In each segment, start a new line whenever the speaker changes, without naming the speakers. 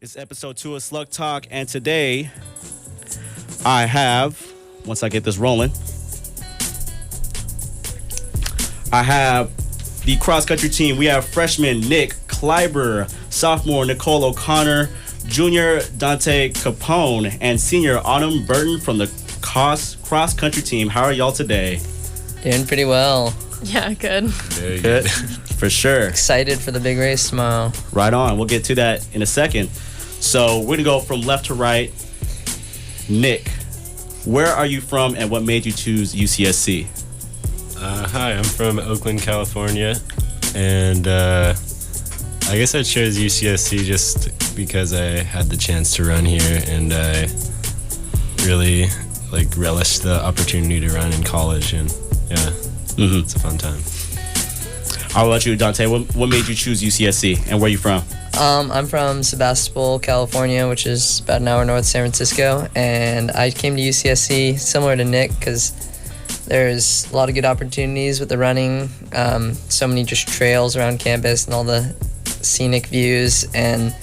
It's episode 2 of Slug Talk, and today I have, once I get this rolling, I have the cross country team. We have freshman Nick Kleiber, sophomore Nicole O'Connor, junior Dante Capone, and senior Autumn Burton from the cross country team. How are y'all today?
Doing pretty well.
Yeah, good.
Very good. For sure.
Excited for the big race tomorrow.
Right on. We'll get to that in a second. So we're going to go from left to right. Nick, where are you from and what made you choose UCSC?
Hi, I'm from Oakland, California. And I guess I chose UCSC just because I had the chance to run here and I really relished the opportunity to run in college. And yeah, It's a fun time.
How about you, Dante? What made you choose UCSC and where are you from?
I'm from Sebastopol, California, which is about an hour north of San Francisco, and I came to UCSC similar to Nick because there's a lot of good opportunities with the running, so many just trails around campus and all the scenic views, and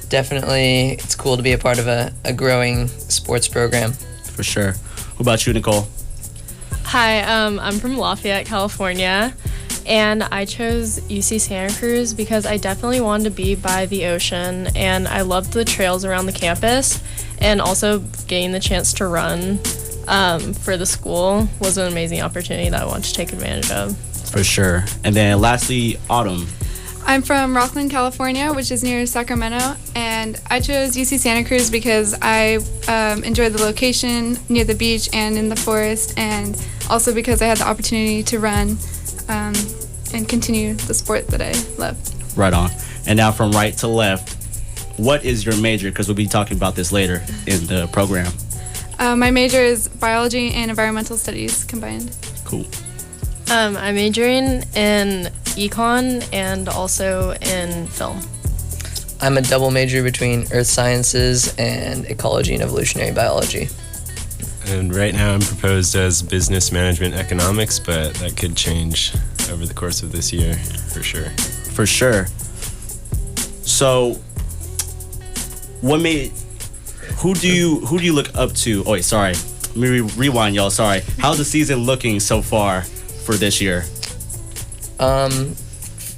definitely it's cool to be a part of a growing sports program.
For sure. What about you, Nicole?
Hi, I'm from Lafayette, California, and I chose UC Santa Cruz because I definitely wanted to be by the ocean, and I loved the trails around the campus, and also getting the chance to run for the school was an amazing opportunity that I wanted to take advantage of.
For sure. And then lastly, Autumn.
I'm from Rockland, California, which is near Sacramento, and I chose UC Santa Cruz because I enjoyed the location near the beach and in the forest, and also because I had the opportunity to run and continue the sport that I love.
Right on. And now from right to left, what is your major? Because we'll be talking about this later in the program.
My major is biology and environmental studies combined.
Cool.
I'm majoring in econ and also in film.
I'm a double major between earth sciences and ecology and evolutionary biology.
And right now I'm proposed as business management economics, but that could change over the course of this year for sure.
For sure. So, who do you look up to? Oh wait, sorry. Let me rewind, y'all. Sorry. How's the season looking so far for this year?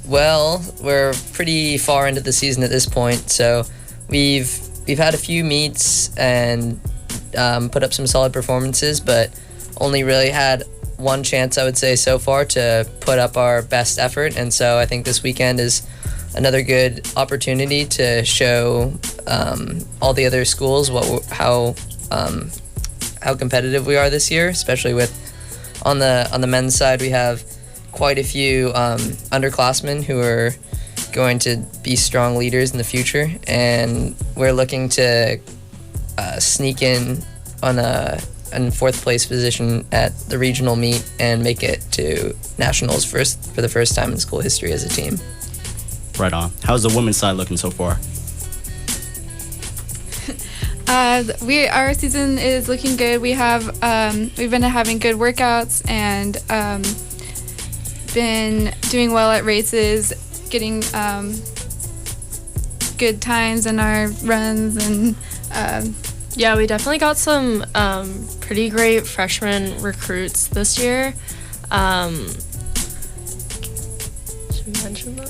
Well, we're pretty far into the season at this point, so we've had a few meets and put up some solid performances, but only really had one chance, I would say, so far to put up our best effort. And so I think this weekend is another good opportunity to show all the other schools how competitive we are this year, especially with on the men's side. We have quite a few underclassmen who are going to be strong leaders in the future, and we're looking to sneak in on a fourth place position at the regional meet and make it to nationals for the first time in school history as a team.
Right on. How's the women's side looking so far?
Our season is looking good. We've been having good workouts and been doing well at races, getting good times in our runs, and
Yeah, we definitely got some pretty great freshman recruits this year. Should we mention them?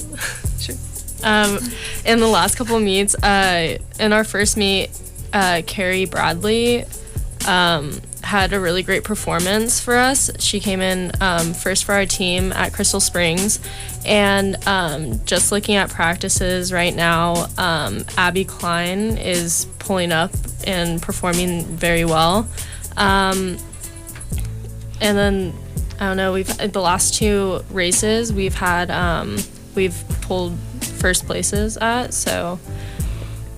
Sure. In the last couple of meets, in our first meet, Carrie Bradley had a really great performance for us. She came in first for our team at Crystal Springs, and just looking at practices right now, Abby Klein is pulling up and performing very well. And then I don't know, the last two races we've pulled first places at, so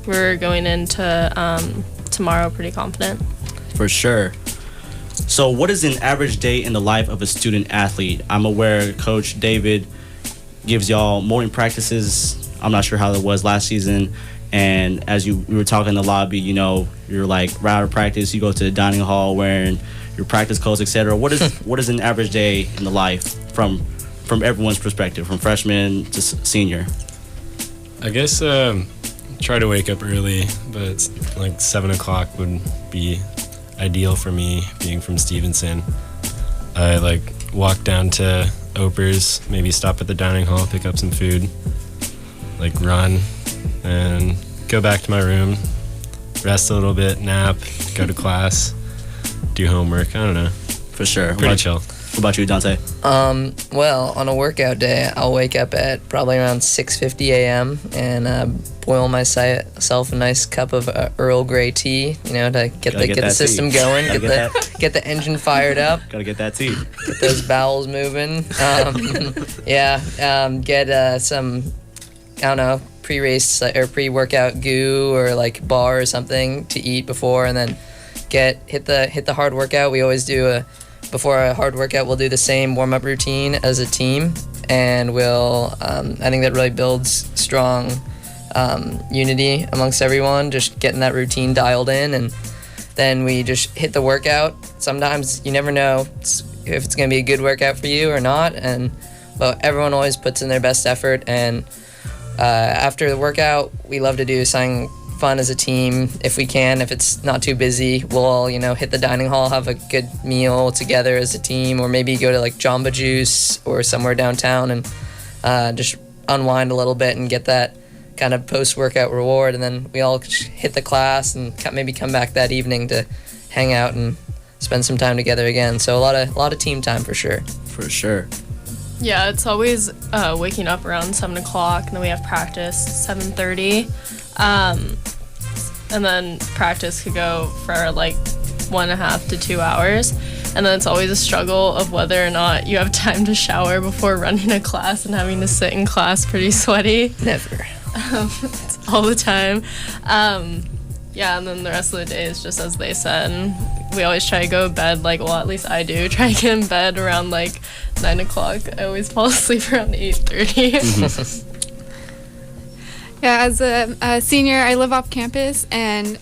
we're going into tomorrow pretty confident.
For sure. So what is an average day in the life of a student athlete? I'm aware Coach David gives y'all morning practices. I'm not sure how it was last season. And as we were talking in the lobby, you're like right out of practice, you go to the dining hall wearing your practice clothes, etc. What is an average day in the life from everyone's perspective, from freshman to senior?
I guess try to wake up early, but like 7 o'clock would be ideal for me, being from Stevenson. I like walk down to Oprah's, maybe stop at the dining hall, pick up some food, like run, and go back to my room, rest a little bit, nap, go to class, do homework. I don't know.
For sure.
Pretty chill.
What about you, Dante?
Well, on a workout day, I'll wake up at probably around 6:50 a.m. and boil myself a nice cup of Earl Grey tea, you know, to get the system going, get the engine fired up.
Gotta get that tea.
Get those bowels moving. Get some, I don't know, pre-race or pre-workout goo or like bar or something to eat before, and then hit the hard workout. We always do before a hard workout, we'll do the same warm-up routine as a team, and we'll I think that really builds strong unity amongst everyone, just getting that routine dialed in, and then we just hit the workout. Sometimes you never know if it's going to be a good workout for you or not, but everyone always puts in their best effort, and after the workout, we love to do something fun as a team if we can. If it's not too busy, we'll all, hit the dining hall, have a good meal together as a team, or maybe go to like Jamba Juice or somewhere downtown and just unwind a little bit and get that kind of post-workout reward. And then we all hit the class and maybe come back that evening to hang out and spend some time together again. So a lot of team time for sure.
For sure.
Yeah, it's always waking up around 7 o'clock, and then we have practice 7:30. And then practice could go for like 1.5 to 2 hours. And then it's always a struggle of whether or not you have time to shower before running a class and having to sit in class pretty sweaty.
Never.
It's all the time. Yeah, and then the rest of the day is just as they said. And we always try to go to bed, at least I do, try to get in bed around 9 o'clock. I always fall asleep around 8:30.
Mm-hmm.
Yeah, as a senior, I live off campus, and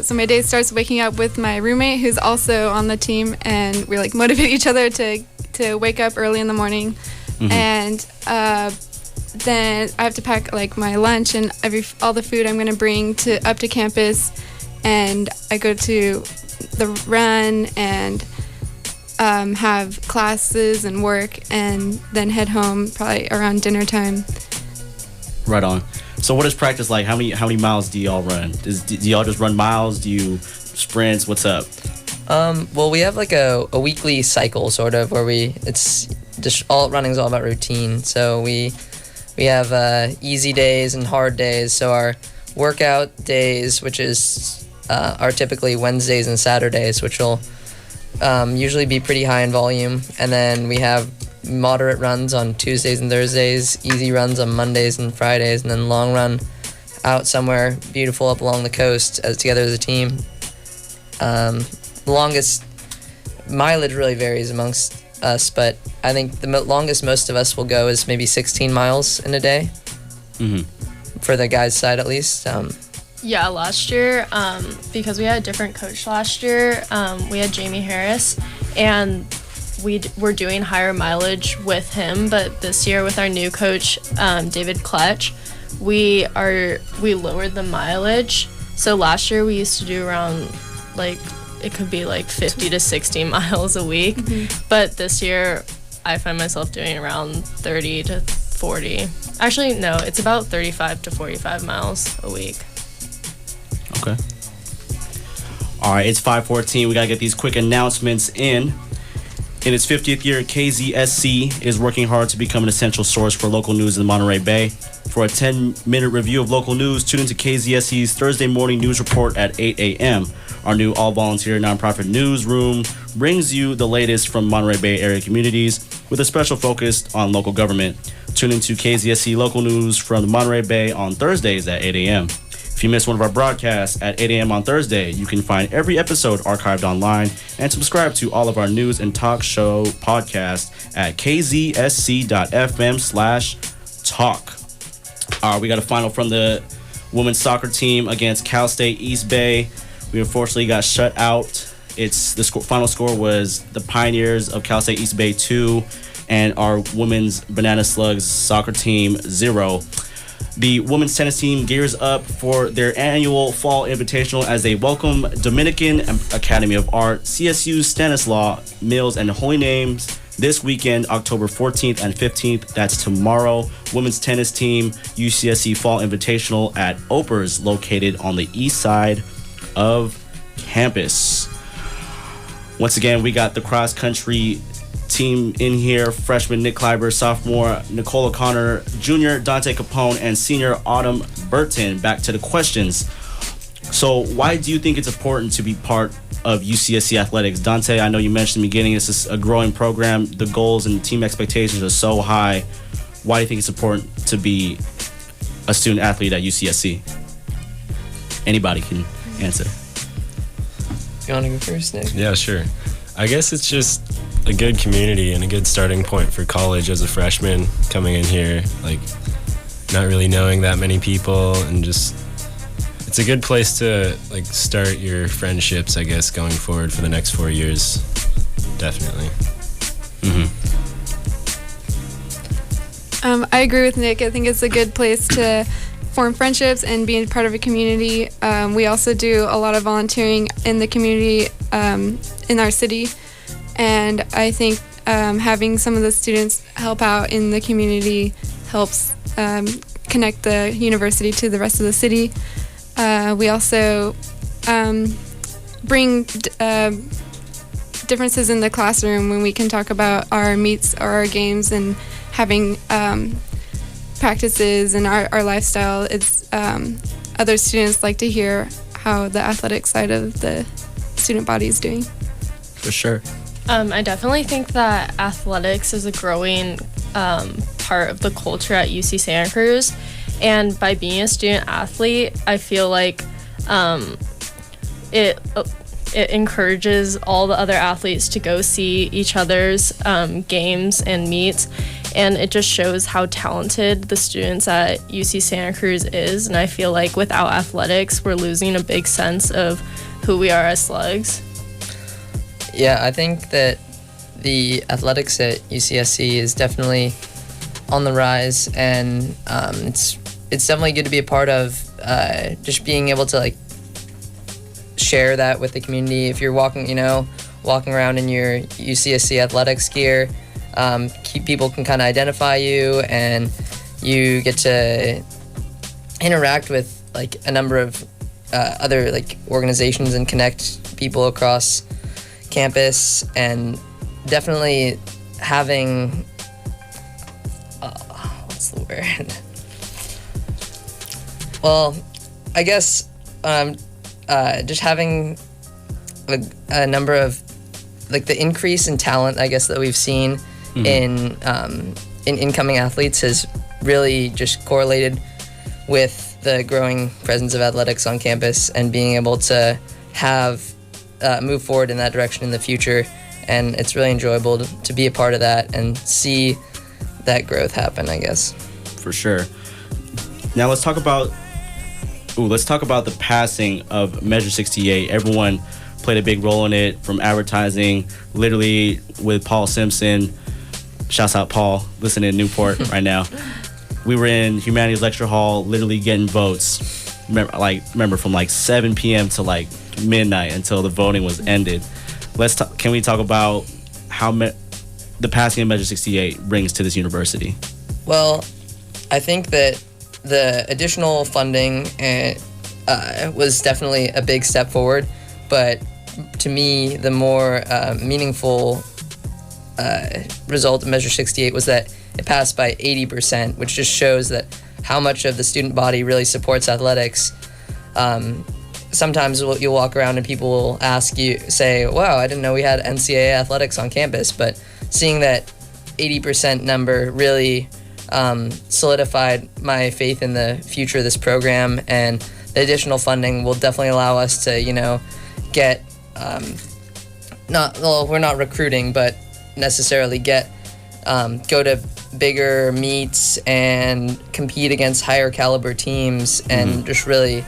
so my day starts waking up with my roommate, who's also on the team, and we motivate each other to wake up early in the morning.
Mm-hmm.
And then I have to pack my lunch and all the food I'm going to bring up to campus, and I go to the run and have classes and work, and then head home probably around dinner time.
Right on. So what is practice like? How many miles do y'all run? Do y'all just run miles? Do you sprints? What's up?
Well, we have a weekly cycle sort of where it's just running's all about routine. So we have easy days and hard days. So our workout days, which are typically Wednesdays and Saturdays, which will usually be pretty high in volume, and then we have moderate runs on Tuesdays and Thursdays, easy runs on Mondays and Fridays, and then long run out somewhere beautiful up along the coast together as a team. The longest mileage really varies amongst us, but I think the longest most of us will go is maybe 16 miles in a day.
Mm-hmm.
For the guys' side at least. Yeah, last year, because we had a different coach last year, we had Jamie Harris, and we were doing higher mileage with him, but this year with our new coach, David Kletch, we lowered the mileage. So last year we used to do around it could be 50 to 60 miles a week, mm-hmm. But this year I find myself doing around 30 to 40. Actually, no, it's about 35 to 45 miles a week.
Okay. All right, it's 5:14. We got to get these quick announcements in. In its 50th year, KZSC is working hard to become an essential source for local news in the Monterey Bay. For a 10-minute review of local news, tune into KZSC's Thursday morning news report at 8 a.m. Our new all-volunteer nonprofit newsroom brings you the latest from Monterey Bay area communities with a special focus on local government. Tune into KZSC local news from the Monterey Bay on Thursdays at 8 a.m. If you missed one of our broadcasts at 8 a.m. on Thursday, you can find every episode archived online and subscribe to all of our news and talk show podcasts at kzsc.fm/talk. We got a final from the women's soccer team against Cal State East Bay. We unfortunately got shut out. Final score was the Pioneers of Cal State East Bay 2 and our women's Banana Slugs soccer team 0. The women's tennis team gears up for their annual Fall Invitational as they welcome Dominican Academy of Art, CSU Stanislaw Mills, and Holy Names this weekend, October 14th and 15th. That's tomorrow. Women's tennis team, UCSC Fall Invitational at Opers, located on the east side of campus. Once again, we got the cross country team in here. Freshman Nick Kleiber, sophomore Nicole O'Connor, junior Dante Capone, and senior Autumn Burton. Back to the questions. So why do you think it's important to be part of UCSC athletics? Dante, I know you mentioned in the beginning, it's a growing program. The goals and team expectations are so high. Why do you think it's important to be a student athlete at UCSC? Anybody can answer.
You want to go first, Nick?
Yeah, sure. I guess it's just a good community and a good starting point for college as a freshman coming in here, like not really knowing that many people, and just it's a good place to like start your friendships, I guess, going forward for the next 4 years. Definitely.
I agree with Nick. I think it's a good place to form friendships and being part of a community. We also do a lot of volunteering in the community in our city, and I think having some of the students help out in the community helps connect the university to the rest of the city. We also bring differences in the classroom when we can talk about our meets or our games and having practices and our lifestyle. It's other students like to hear how the athletic side of the student body is doing.
For sure.
I definitely think that athletics is a growing part of the culture at UC Santa Cruz, and by being a student athlete, I feel like it encourages all the other athletes to go see each other's games and meets, and it just shows how talented the students at UC Santa Cruz is. And I feel like without athletics, we're losing a big sense of who we are as Slugs.
Yeah, I think that the athletics at UCSC is definitely on the rise, and it's definitely good to be a part of. Just being able to like share that with the community. If you're walking around in your UCSC athletics gear, people can kind of identify you, and you get to interact with like a number of other like organizations and connect people across campus, and definitely having what's the word? Well, I guess just having a number of like the increase in talent, I guess, that we've seen in incoming athletes has really just correlated with the growing presence of athletics on campus, and being able to have move forward in that direction in the future. And it's really enjoyable to be a part of that and see that growth happen, I guess.
For sure. Now let's talk about the passing of Measure 68. Everyone played a big role in it, from advertising, literally with Paul Simpson. Shouts out Paul, listening in Newport right now. We were in Humanities Lecture Hall, literally getting votes. Remember from like 7 p.m. to like midnight until the voting was ended. Can we talk about how the passing of Measure 68 brings to this university?
Well, I think that the additional funding was definitely a big step forward, but to me, the more meaningful result of Measure 68 was that it passed by 80%, which just shows that how much of the student body really supports athletics. Sometimes you'll walk around and people will ask you, say, wow, I didn't know we had NCAA athletics on campus, but seeing that 80% number really solidified my faith in the future of this program, and the additional funding will definitely allow us to, get, we're not recruiting, but necessarily go to bigger meets and compete against higher caliber teams, and just really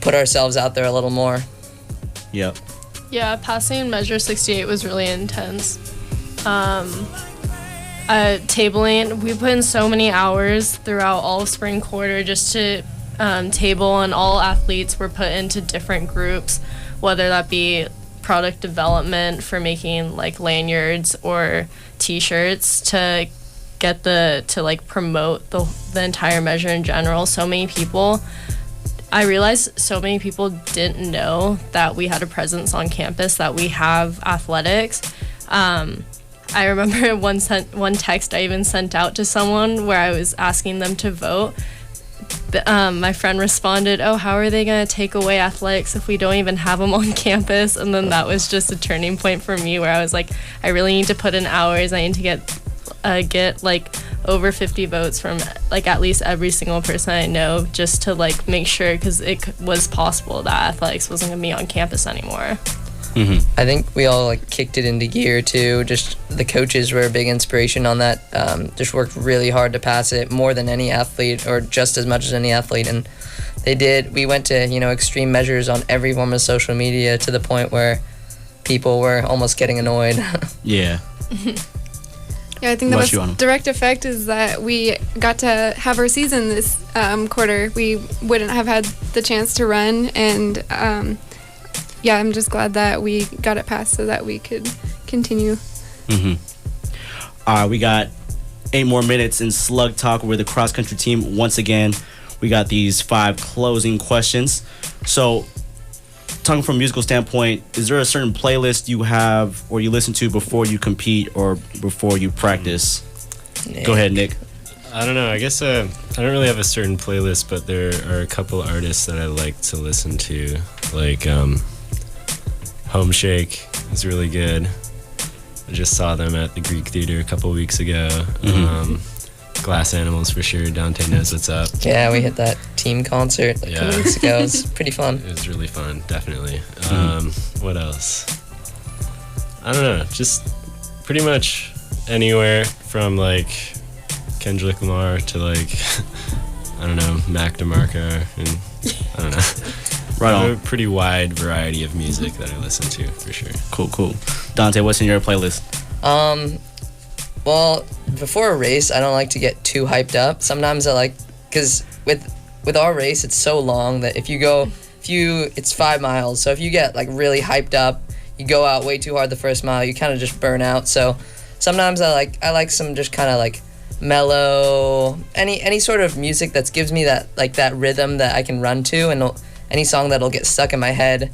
put ourselves out there a little more.
Yep.
Yeah, passing Measure 68 was really intense. tabling. We put in so many hours throughout all of spring quarter just to table, and all athletes were put into different groups, whether that be product development for making like lanyards or t-shirts to get to promote the entire measure in general. So many people, I realized so many people didn't know that we had a presence on campus, that we have athletics. I remember one text I even sent out to someone where I was asking them to vote. My friend responded, "Oh, how are they going to take away athletics if we don't even have them on campus?" And then that was just a turning point for me where I was like, I really need to put in hours. I need to get like over 50 votes from like at least every single person I know, just to like make sure, because it was possible that athletics wasn't going to be on campus anymore.
Mm-hmm.
I think we all like kicked it into gear too. Just the coaches were a big inspiration on that. Just worked really hard to pass it, more than any athlete, or just as much as any athlete. And they did. We went to extreme measures on every form of social media, to the point where people were almost getting annoyed.
Yeah.
Yeah, I think the most direct effect is that we got to have our season this quarter. We wouldn't have had the chance to run, and yeah, I'm just glad that we got it passed so that we could continue.
We got 8 more minutes in Slug Talk with the cross country team. Once again, we got these 5 closing questions. So, talking from a musical standpoint, is there a certain playlist you have or you listen to before you compete or before you practice?
Nick.
Go ahead, Nick.
I don't know. I guess I don't really have a certain playlist, but there are a couple artists that I like to listen to, like Home Shake is really good. I just saw them at the Greek Theater a couple weeks ago. Glass Animals for sure. Dante knows what's up.
Yeah, we hit that team concert a couple weeks ago. It was pretty fun.
It was really fun, definitely. What else? I don't know. Just pretty much anywhere from like Kendrick Lamar to like I don't know, Mac DeMarco, and I don't know.
Right on.
A pretty wide variety of music that I listen to, for sure.
Cool. Dante, what's in your playlist?
Well, before a race, I don't like to get too hyped up. Sometimes I like, because with our race, it's so long that it's 5 miles. So if you get like really hyped up, you go out way too hard the first mile, you kind of just burn out. So sometimes I like some just kind of like mellow, any sort of music that gives me that rhythm that I can run to, and any song that'll get stuck in my head.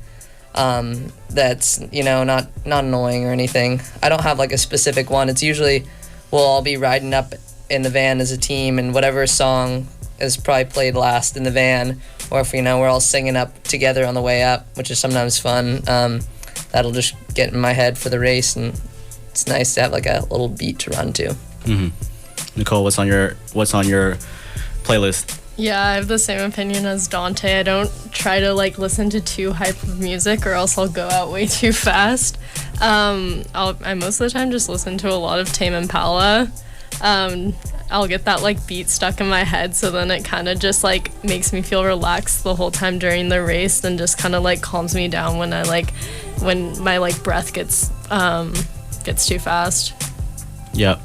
That's not annoying or anything. I don't have like a specific one. It's usually we'll all be riding up in the van as a team, and whatever song is probably played last in the van, or if we're all singing up together on the way up, which is sometimes fun. That'll just get in my head for the race, and it's nice to have like a little beat to run to.
Nicole, what's on your playlist?
Yeah, I have the same opinion as Dante. I don't try to like listen to too hype of music, or else I'll go out way too fast. I most of the time just listen to a lot of Tame Impala. I'll get that like beat stuck in my head, so then it kind of just like makes me feel relaxed the whole time during the race, and just kind of like calms me down when my like breath gets too fast.
Yep.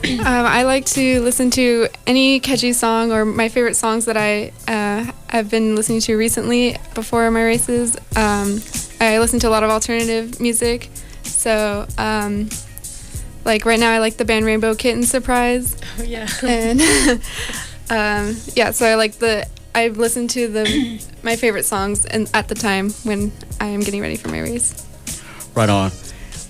I like to listen to any catchy song, or my favorite songs that I have been listening to recently before my races. I listen to a lot of alternative music. So, like right now I like the band Rainbow Kitten Surprise.
Oh, yeah.
And yeah, so I listen to my favorite songs at the time when I am getting ready for my race.
Right on.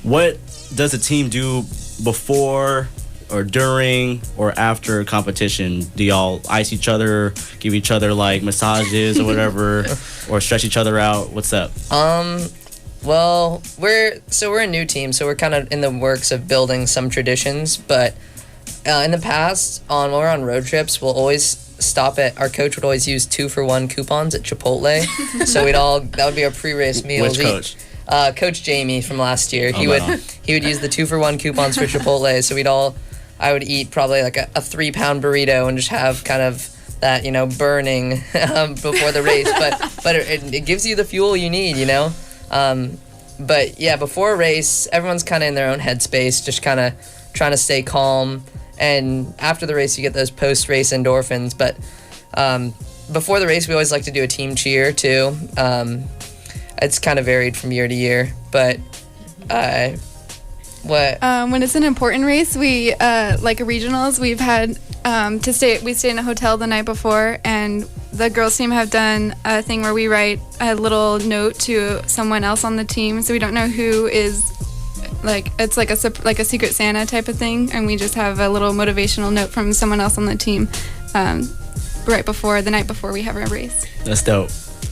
What does a team do before or during or after competition? Do y'all ice each other, give each other like massages or whatever, or stretch each other out? What's up?
Well, we're a new team, so we're kind of in the works of building some traditions. But in the past, when we're on road trips, we'll always stop at, our coach would always use 2-for-1 coupons at Chipotle. So that would be our pre-race meals.
Which coach?
Coach Jamie from last year. He would use the 2-for-1 coupons for Chipotle. So I would eat probably like a 3-pound burrito and just have kind of that, burning before the race. But it gives you the fuel you need, But yeah, before a race, everyone's kind of in their own headspace, just kind of trying to stay calm. And after the race, you get those post-race endorphins. But before the race, we always like to do a team cheer too. It's kind of varied from year to year, but
when it's an important race, we like a regionals, we've had we stay in a hotel the night before, and the girls team have done a thing where we write a little note to someone else on the team, so we don't know who is, like, it's like a Secret Santa type of thing, and we just have a little motivational note from someone else on the team the night before we have our race.
That's dope.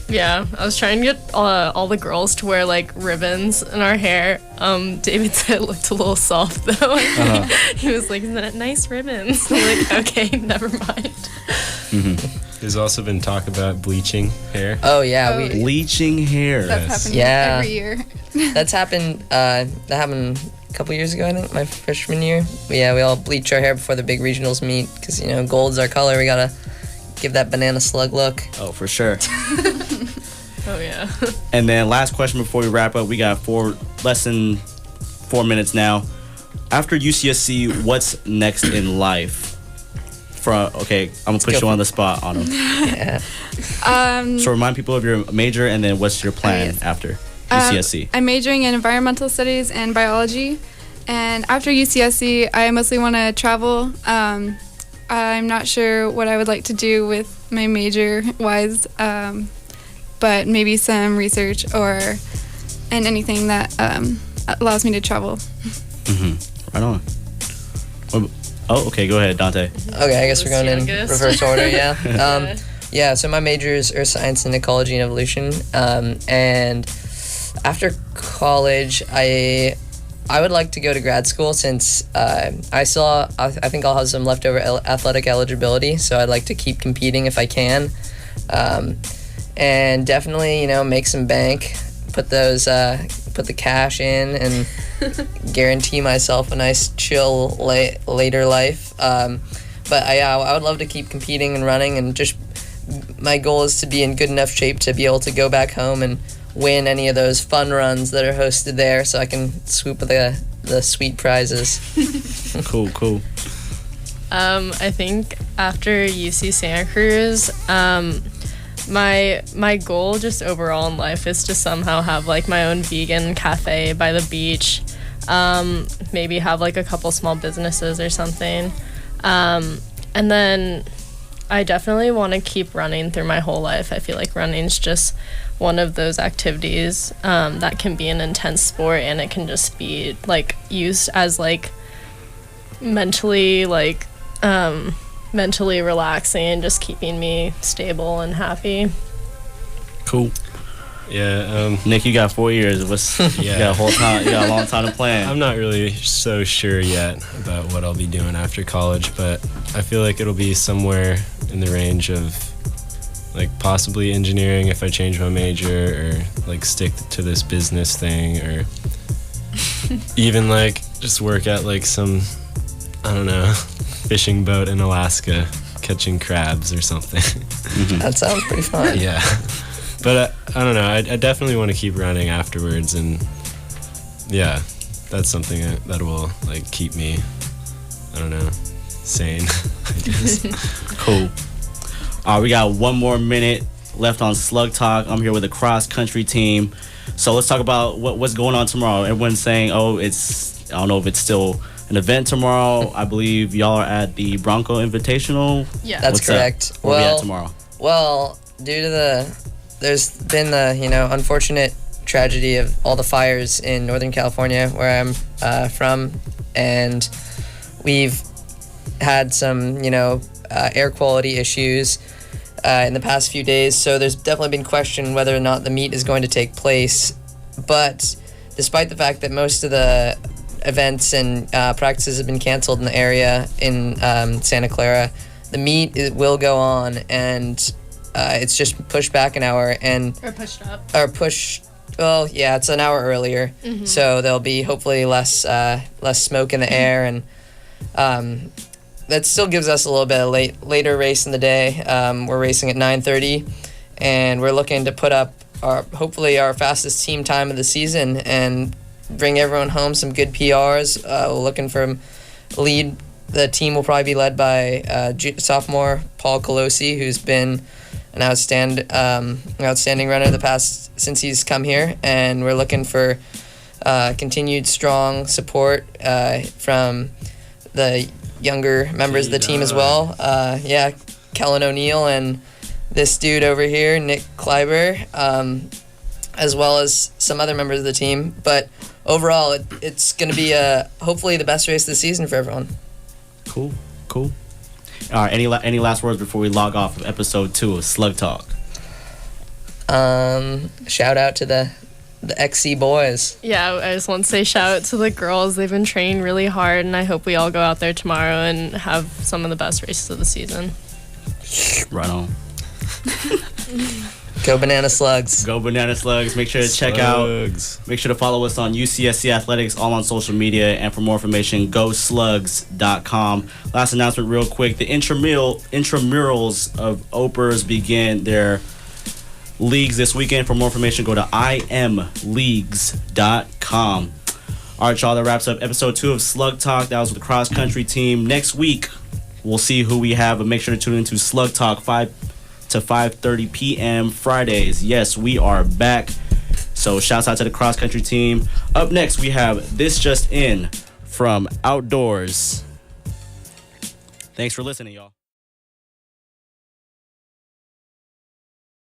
Yeah, I was trying to get all the girls to wear like ribbons in our hair. David said it looked a little soft though. He was like, "Isn't that nice ribbons?" I'm like, okay, never mind.
There's also been talk about bleaching hair.
Oh yeah,
Bleaching hair.
That's happening every year.
That's happened. That happened a couple years ago, I think, my freshman year. We all bleach our hair before the big regionals meet because gold's our color. We gotta give that banana slug look.
Oh, for sure.
Oh yeah.
And then last question before we wrap up, we got less than 4 minutes now. After UCSC, what's next in life? I'm gonna put you on the spot on them.
Yeah.
So remind people of your major, and then what's your plan after UCSC?
I'm majoring in environmental studies and biology, and after UCSC, I mostly want to travel. I'm not sure what I would like to do with my major-wise, but maybe some research and anything that allows me to travel.
Right on. Oh, okay. Go ahead, Dante.
Okay, I guess we're going in reverse order. Yeah. So my major is Earth Science and Ecology and Evolution, and after college, I would like to go to grad school since I think I'll have some leftover athletic eligibility, so I'd like to keep competing if I can, and definitely make some bank, put the cash in, and guarantee myself a nice chill later life. But I would love to keep competing and running, and just my goal is to be in good enough shape to be able to go back home and win any of those fun runs that are hosted there, so I can swoop the sweet prizes.
Cool.
I think after UC Santa Cruz, my goal just overall in life is to somehow have like my own vegan cafe by the beach. Maybe have like a couple small businesses or something. And then I definitely want to keep running through my whole life. I feel like running's just one of those activities that can be an intense sport, and it can just be like used as like mentally relaxing and just keeping me stable and happy.
Cool.
Yeah.
Nick, you got 4 years. You got a whole time. You got a long time to plan.
I'm not really so sure yet about what I'll be doing after college, but I feel like it'll be somewhere in the range of like possibly engineering if I change my major, or like stick to this business thing, or even like just work at like some, I don't know, fishing boat in Alaska catching crabs or something.
That sounds pretty fun.
Yeah. But I don't know, I definitely want to keep running afterwards, and yeah, that's something that will like keep me, I don't know, sane, I guess.
Cool. We got 1 more minute left on Slug Talk. I'm here with the Cross Country Team. So let's talk about what's going on tomorrow. Everyone's saying, I don't know if it's still an event tomorrow. I believe y'all are at the Bronco Invitational.
Yeah.
That's correct.
Where we at tomorrow?
Well, due to there's been the unfortunate tragedy of all the fires in Northern California, where I'm from, and we've had some air quality issues in the past few days, so there's definitely been question whether or not the meet is going to take place. But despite the fact that most of the events and practices have been canceled in the area in Santa Clara, the meet will go on, and it's just pushed back an hour, well, yeah, it's an hour earlier. So there'll be hopefully less smoke in the air, and that still gives us a little bit of later race in the day. We're racing at 9:30, and we're looking to put up hopefully our fastest team time of the season and bring everyone home some good PRs. We're looking for lead. The team will probably be led by sophomore Paul Colosi, who's been an outstanding runner since he's come here, and we're looking for continued strong support from the younger members of the team as well. Kellen O'Neill and this dude over here, Nick Kleiber, as well as some other members of the team. But overall, it's going to be hopefully the best race of the season for everyone.
Cool. All right, any last words before we log off of episode 2 of Slug Talk?
Shout out to the XC boys.
Yeah, I just want to say shout out to the girls. They've been training really hard, and I hope we all go out there tomorrow and have some of the best races of the season.
Right on.
Go Banana Slugs.
Go Banana Slugs. Make sure to make sure to follow us on UCSC Athletics, all on social media. And for more information, go slugs.com. Last announcement real quick. The intramurals of Opers begin their leagues this weekend. For more information, go to imleagues.com. All right, y'all, that wraps up episode 2 of Slug Talk. That was with the Cross Country Team. Next week, we'll see who we have, but make sure to tune into Slug Talk 5 to 5:30 p.m. Fridays. Yes, we are back. So shouts out to the Cross Country Team. Up next, we have This Just In from Outdoors. Thanks for listening, y'all.